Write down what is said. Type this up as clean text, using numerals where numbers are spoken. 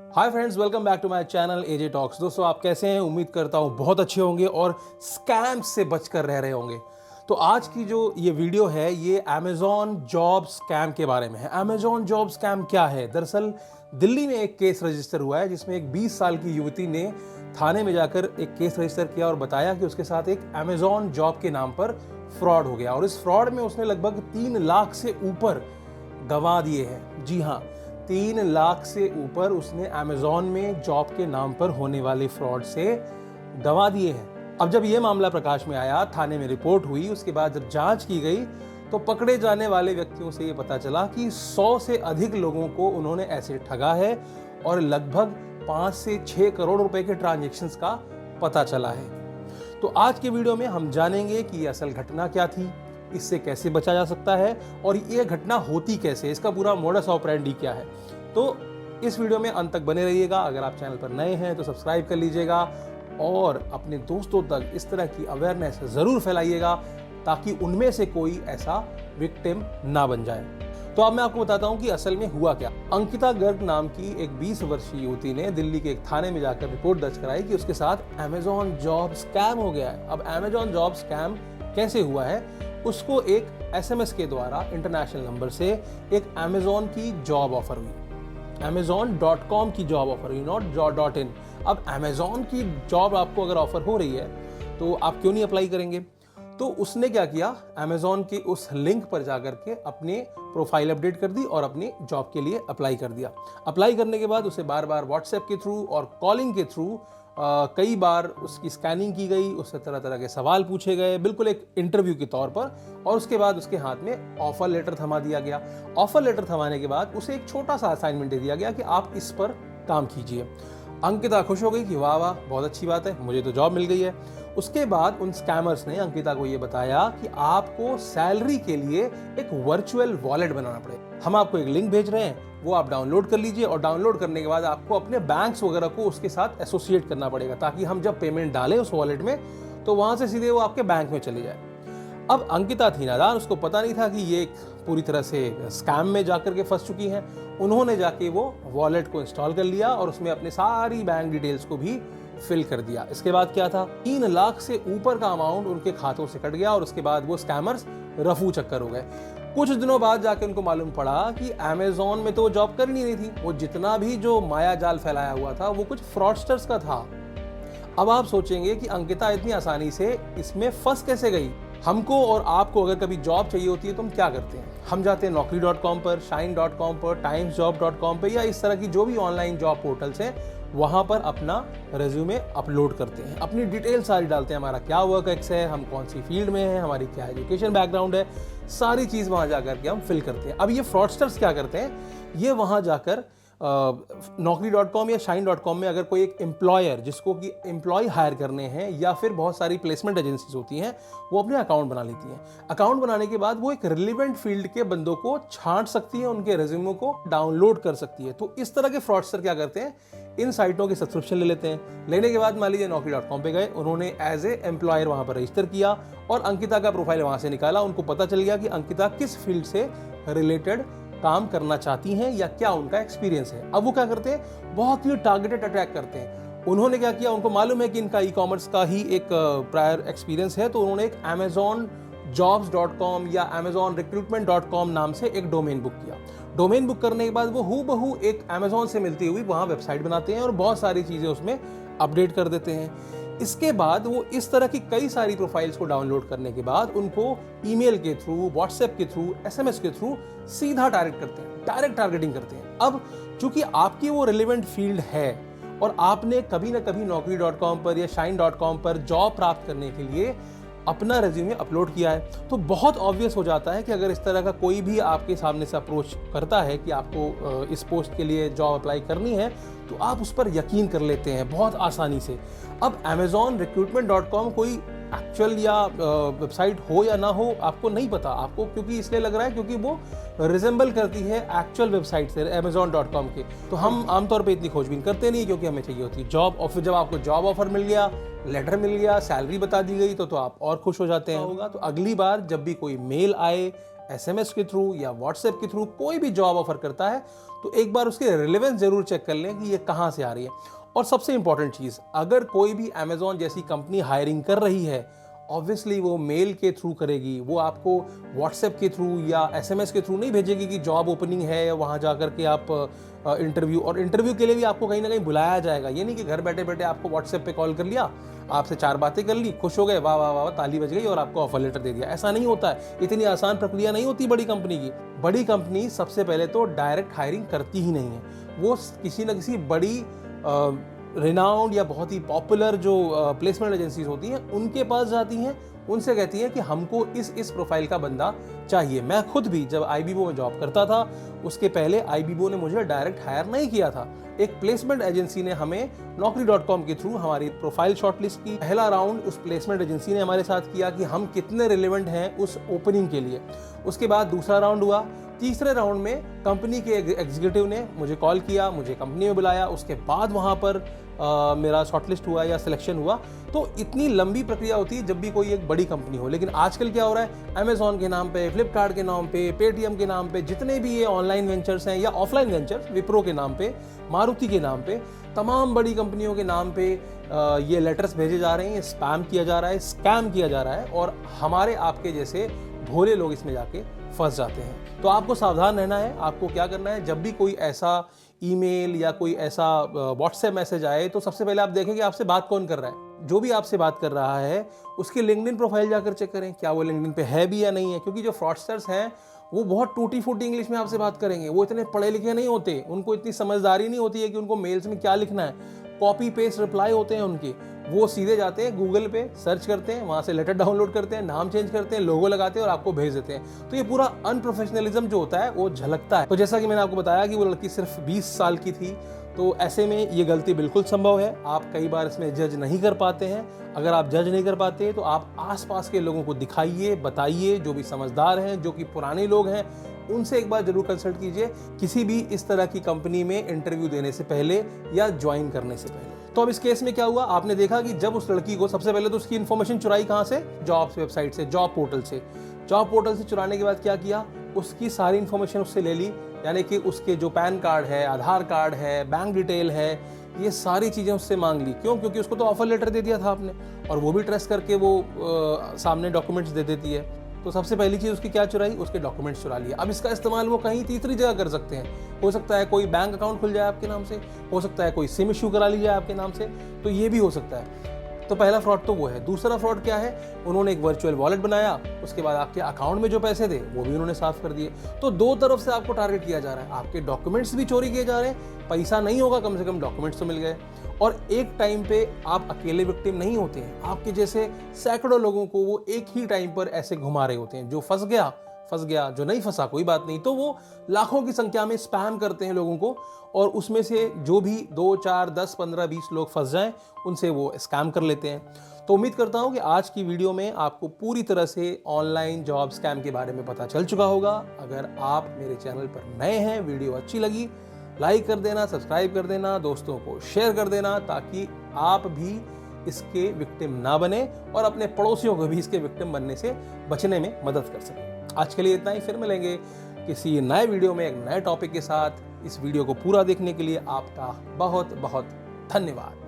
Hi friends, welcome back to my channel AJ talks. दोस्तों, आप कैसे हैं? उम्मीद करता हूँ बहुत अच्छे होंगे और स्कैम से बचकर रह रहे होंगे। तो आज की जो ये वीडियो है ये अमेजॉन जॉब स्कैम के बारे में है। अमेजॉन जॉब स्कैम क्या है? दरअसल दिल्ली में एक केस रजिस्टर हुआ है जिसमें एक 20 साल की युवती ने थाने में जाकर एक केस रजिस्टर किया और बताया कि उसके साथ एक अमेजॉन जॉब के नाम पर फ्रॉड हो गया और इस फ्रॉड में उसने लगभग 3 लाख से ऊपर गंवा दिए हैं। जी हाँ, 3 लाख से ऊपर उसने अमेजॉन में जॉब के नाम पर होने वाले फ्रॉड से गंवा दिए हैं। अब जब यह मामला प्रकाश में आया, थाने में रिपोर्ट हुई, उसके बाद जब जांच की गई तो पकड़े जाने वाले व्यक्तियों से यह पता चला कि 100 से अधिक लोगों को उन्होंने ऐसे ठगा है और लगभग 5 से 6 करोड़ रुपए के ट्रांजैक्शंस का पता चला है। तो आज के वीडियो में हम जानेंगे कि यह असल घटना क्या थी, इससे कैसे बचा जा सकता है और ये घटना होती कैसे, इसका पूरा मोडस ऑपरेंडी क्या है। तो इस वीडियो में अंत तक बने रहिएगा। अगर आप चैनल पर नए हैं तो सब्सक्राइब कर लीजिएगा और अपने दोस्तों तक इस तरह की अवेयरनेस जरूर फैलाइएगा ताकि उनमें से कोई ऐसा विक्टिम ना बन जाए। तो अब मैं आपको बताता हूं कि असल में हुआ क्या। अंकिता गर्ग नाम की एक 20 वर्षीय युवती ने दिल्ली के एक थाने में जाकर रिपोर्ट दर्ज कराई कि उसके साथ अमेजॉन जॉब स्कैम हो गया है। अब अमेजॉन जॉब स्कैम कैसे हुआ है? उसको एक एसएमएस के द्वारा इंटरनेशनल नंबर से एक अमेजॉन की जॉब ऑफर हुई, amazon.com की जॉब ऑफर हुई, नॉट .in। अब अमेजॉन की जॉब आपको अगर ऑफर हो रही है तो आप क्यों नहीं अप्लाई करेंगे? तो उसने क्या किया, अमेजॉन के उस लिंक पर जाकर के अपने प्रोफाइल अपडेट कर दी और अपने जॉब के लिए अप्लाई कर दिया। अप्लाई करने के बाद उसे बार बार व्हाट्सएप के थ्रू और कॉलिंग के थ्रू कई बार उसकी स्कैनिंग की गई, उससे तरह तरह के सवाल पूछे गए, बिल्कुल एक इंटरव्यू के तौर पर। और उसके बाद उसके हाथ में ऑफर लेटर थमा दिया गया। ऑफर लेटर थमाने के बाद उसे एक छोटा सा असाइनमेंट दे दिया गया कि आप इस पर काम कीजिए। अंकिता खुश हो गई कि वाह वाह, बहुत अच्छी बात है, मुझे तो जॉब मिल गई है। उसके बाद उन स्कैमर्स ने अंकिता को यह बताया कि आपको सैलरी के लिए एक वर्चुअल वॉलेट बनाना पड़ेगा। हम आपको एक लिंक भेज रहे हैं, वो आप डाउनलोड कर लीजिए और डाउनलोड करने के बाद आपको अपने बैंक्स वगैरह को उसके साथ एसोसिएट करना पड़ेगा ताकि हम जब पेमेंट डालें उस वॉलेट में तो वहां से सीधे वो आपके बैंक में चली जाए। अब अंकिता थी नादान, उसको पता नहीं था कि ये पूरी तरह से स्कैम में जाकर के फंस चुकी हैं। उन्होंने जाके वो वॉलेट को इंस्टॉल कर लिया और उसमें अपने सारी बैंक डिटेल्स को भी फिल कर दिया। इसके बाद क्या था, 3 लाख से ऊपर का अमाउंट उनके खातों से कट गया और उसके बाद वो स्कैमर्स रफू चक्कर हो गए। कुछ दिनों बाद जाके उनको मालूम पड़ा कि अमेजॉन में तो वो जॉब कर नहीं रही थी, वो जितना भी जो माया जाल फैलाया हुआ था वो कुछ फ्रॉडस्टर्स का था। अब आप सोचेंगे कि अंकिता इतनी आसानी से इसमें फंस कैसे गई। हमको और आपको अगर कभी जॉब चाहिए होती है तो हम क्या करते हैं? हम जाते हैं naukri.com पर, shine.com पर, timesjob.com पर या इस तरह की जो भी ऑनलाइन जॉब पोर्टल्स हैं वहां पर अपना रेज्यूमे अपलोड करते हैं, अपनी डिटेल सारी डालते हैं, हमारा क्या वर्क एक्स है, हम कौन सी फील्ड में हैं, हमारी क्या एजुकेशन बैकग्राउंड है, सारी चीज़ वहां जाकर के हम फिल करते हैं। अब ये फ्रॉडस्टर्स क्या करते हैं, ये वहां जाकर naukri.com या shine.com में अगर कोई एक एम्प्लॉयर जिसको कि एम्प्लॉय हायर करने हैं या फिर बहुत सारी प्लेसमेंट एजेंसीज होती हैं वो अपने अकाउंट बना लेती हैं। अकाउंट बनाने के बाद वो एक रिलेवेंट फील्ड के बंदों को छांट सकती है, उनके रेज्यूमे को डाउनलोड कर सकती है। तो इस तरह के फ्रॉडस्टर क्या करते हैं, इन साइटों की सब्सक्रिप्शन ले लेते हैं। लेने के बाद मान लीजिए naukri.com पे गए, उन्होंने एज ए एम्प्लॉयर वहां पर रजिस्टर किया और अंकिता का प्रोफाइल वहां से निकाला। उनको पता चल गया कि अंकिता किस फील्ड से रिलेटेड काम करना चाहती हैं या क्या उनका एक्सपीरियंस है। अब वो क्या करते हैं, बहुत ही टारगेटेड अटैक करते हैं। उन्होंने क्या किया, उनको मालूम है कि इनका ई कॉमर्स का ही एक प्रायर एक्सपीरियंस है, तो उन्होंने एक amazonjobs.com या amazonrecruitment.com नाम से एक डोमेन बुक किया। डोमेन बुक करने के बाद वो हूबहू एक अमेजॉन से मिलती हुई वहां वेबसाइट बनाते हैं और बहुत सारी चीजें उसमें अपडेट कर देते हैं। इसके बाद वो इस तरह की कई सारी प्रोफाइल्स को डाउनलोड करने के बाद उनको ईमेल के थ्रू, व्हाट्सएप के थ्रू, एसएमएस के थ्रू सीधा टारगेट करते हैं, डायरेक्ट टारगेटिंग करते हैं। अब चूंकि आपकी वो रिलेवेंट फील्ड है और आपने कभी ना कभी naukri.com पर या shine.com पर जॉब प्राप्त करने के लिए अपना रेज्यूमे अपलोड किया है, तो बहुत ऑब्वियस हो जाता है कि अगर इस तरह का कोई भी आपके सामने से अप्रोच करता है कि आपको इस पोस्ट के लिए जॉब अप्लाई करनी है तो आप उस पर यकीन कर लेते हैं बहुत आसानी से। अब amazonrecruitment.com कोई एक्चुअल या वेबसाइट हो या ना हो आपको नहीं पता, आपको क्योंकि इसलिए लग रहा है क्योंकि वो रिजेंबल करती है एक्चुअल वेबसाइट से amazon.com के। तो हम आमतौर पे इतनी खोजबीन करते नहीं क्योंकि हमें चाहिए होती है जॉब। और फिर जब आपको जॉब ऑफर मिल गया, लेटर मिल गया, सैलरी बता दी गई तो आप और खुश हो जाते हैं। होगा तो अगली बार जब भी कोई मेल आए, SMS के थ्रू या व्हाट्सएप के थ्रू कोई भी जॉब ऑफर करता है तो एक बार उसकी रिलेवेंस जरूर चेक कर लें कि ये कहाँ से आ रही है। और सबसे इंपॉर्टेंट चीज़, अगर कोई भी अमेजॉन जैसी कंपनी हायरिंग कर रही है, ऑब्वियसली वो मेल के थ्रू करेगी, वो आपको व्हाट्सएप के थ्रू या SMS के थ्रू नहीं भेजेगी कि जॉब ओपनिंग है, वहाँ जा कर के आप इंटरव्यू के लिए भी आपको कहीं ना कहीं बुलाया जाएगा। ये नहीं कि घर बैठे बैठे आपको व्हाट्सएप पे कॉल कर लिया, आपसे 4 बातें कर ली, खुश हो गए, वाह वाह वाह ताली बज गई और आपको ऑफर लेटर दे दिया। ऐसा नहीं होता है, इतनी आसान प्रक्रिया नहीं होती बड़ी कंपनी की। बड़ी कंपनी सबसे पहले तो डायरेक्ट हायरिंग करती ही नहीं है, वो किसी न किसी बड़ी रिनाउंड या बहुत ही पॉपुलर जो प्लेसमेंट एजेंसीज होती हैं उनके पास जाती हैं, उनसे कहती हैं कि हमको इस प्रोफाइल का बंदा चाहिए। मैं खुद भी जब आईबीबो में जॉब करता था, उसके पहले आईबीबो ने मुझे डायरेक्ट हायर नहीं किया था, एक प्लेसमेंट एजेंसी ने हमें Naukri.com के थ्रू हमारी प्रोफाइल शॉर्टलिस्ट की। पहला राउंड उस प्लेसमेंट एजेंसी ने हमारे साथ किया कि हम कितने रिलेवेंट हैं उस ओपनिंग के लिए। उसके बाद दूसरा राउंड हुआ, तीसरे राउंड में कंपनी के एग्जीक्यूटिव ने मुझे कॉल किया, मुझे कंपनी में बुलाया, उसके बाद वहाँ पर मेरा शॉर्टलिस्ट हुआ या सिलेक्शन हुआ। तो इतनी लंबी प्रक्रिया होती है जब भी कोई एक बड़ी कंपनी हो। लेकिन आजकल क्या हो रहा है, अमेजॉन के नाम पे, फ्लिपकार्ट के नाम पे, पेटीएम के नाम पे, जितने भी ये ऑनलाइन वेंचर्स हैं या ऑफलाइन वेंचर्स, विप्रो के नाम पे, मारुति के नाम पे, तमाम बड़ी कंपनियों के नाम पे ये लेटर्स भेजे जा रहे हैं, स्पैम किया जा रहा है, स्कैम किया जा रहा है और हमारे आपके जैसे भोले लोग इसमें जाके फंस जाते हैं। तो आपको सावधान रहना है। आपको क्या करना है, जब भी कोई ऐसा ईमेल या कोई ऐसा व्हाट्सएप मैसेज आए तो सबसे पहले आप देखें कि आपसे बात कौन कर रहा है। जो भी आपसे बात कर रहा है उसकी लिंक्डइन प्रोफाइल जाकर चेक करें, क्या वो लिंक्डइन पे है भी या नहीं है। क्योंकि जो फ्रॉडस्टर्स हैं वो बहुत टूटी फूटी इंग्लिश में आपसे बात करेंगे, वो इतने पढ़े लिखे नहीं होते, उनको इतनी समझदारी नहीं होती है कि उनको मेल्स में क्या लिखना है। कॉपी पेस्ट रिप्लाई होते हैं उनके, वो सीधे जाते हैं गूगल पे सर्च करते हैं, वहाँ से लेटर डाउनलोड करते हैं, नाम चेंज करते हैं, लोगो लगाते हैं और आपको भेज देते हैं। तो ये पूरा अनप्रोफेशनलिज्म जो होता है वो झलकता है। तो जैसा कि मैंने आपको बताया कि वो लड़की सिर्फ 20 साल की थी, तो ऐसे में ये गलती बिल्कुल संभव है। आप कई बार इसमें जज नहीं कर पाते हैं। अगर आप जज नहीं कर पाते तो आप आसपास के लोगों को दिखाइए, बताइए, जो भी समझदार हैं, जो कि पुराने लोग हैं, उनसे एक बार जरूर कंसल्ट कीजिए किसी भी इस तरह की कंपनी में इंटरव्यू देने से पहले या ज्वाइन करने से पहले। तो अब इस केस में क्या हुआ, आपने देखा कि जब उस लड़की को सबसे पहले तो उसकी इन्फॉर्मेशन चुराई कहाँ से, जॉब्स वेबसाइट से, जॉब पोर्टल से। जॉब पोर्टल से चुराने के बाद क्या किया, उसकी सारी इन्फॉर्मेशन उससे ले ली, यानी कि उसके जो पैन कार्ड है, आधार कार्ड है, बैंक डिटेल है, ये सारी चीज़ें उससे मांग ली। क्यों? क्योंकि उसको तो ऑफर लेटर दे दिया था आपने, और वो भी ट्रेस करके वो सामने डॉक्यूमेंट्स दे देती है। तो सबसे पहली चीज़ उसकी क्या चुराई, उसके डॉक्यूमेंट्स चुरा लिए। अब इसका इस्तेमाल वो कहीं तीसरी जगह कर सकते हैं। हो सकता है कोई बैंक अकाउंट खुल जाए आपके नाम से, हो सकता है कोई सिम इशू करा ली जाए आपके नाम से, तो ये भी हो सकता है। तो पहला फ्रॉड तो वो है। दूसरा फ्रॉड क्या है, उन्होंने एक वर्चुअल वॉलेट बनाया, उसके बाद आपके अकाउंट में जो पैसे थे वो भी उन्होंने साफ कर दिए। तो दो तरफ से आपको टारगेट किया जा रहा है, आपके डॉक्यूमेंट्स भी चोरी किए जा रहे हैं, पैसा नहीं होगा, कम से कम डॉक्यूमेंट्स तो मिल गए। और एक टाइम पे आप अकेले विक्टिम नहीं होते हैं, आपके जैसे सैकड़ों लोगों को वो एक ही टाइम पर ऐसे घुमा रहे होते हैं। जो फंस गया, जो नहीं फंसा कोई बात नहीं, तो वो लाखों की संख्या में स्पैम करते हैं लोगों को, और उसमें से जो भी 2, 4, 10, 15, 20 लोग फंस जाएं, उनसे वो स्कैम कर लेते हैं। तो उम्मीद करता हूं कि आज की वीडियो में आपको पूरी तरह से ऑनलाइन जॉब स्कैम के बारे में पता चल चुका होगा। अगर आप मेरे चैनल पर नए हैं, वीडियो अच्छी लगी, लाइक कर देना, सब्सक्राइब कर देना, दोस्तों को शेयर कर देना, ताकि आप भी इसके विक्टिम ना बने और अपने पड़ोसियों को भी इसके विक्टिम बनने से बचने में मदद कर सकें। आज के लिए इतना ही, फिर मिलेंगे किसी नए वीडियो में एक नए टॉपिक के साथ। इस वीडियो को पूरा देखने के लिए आपका बहुत बहुत धन्यवाद।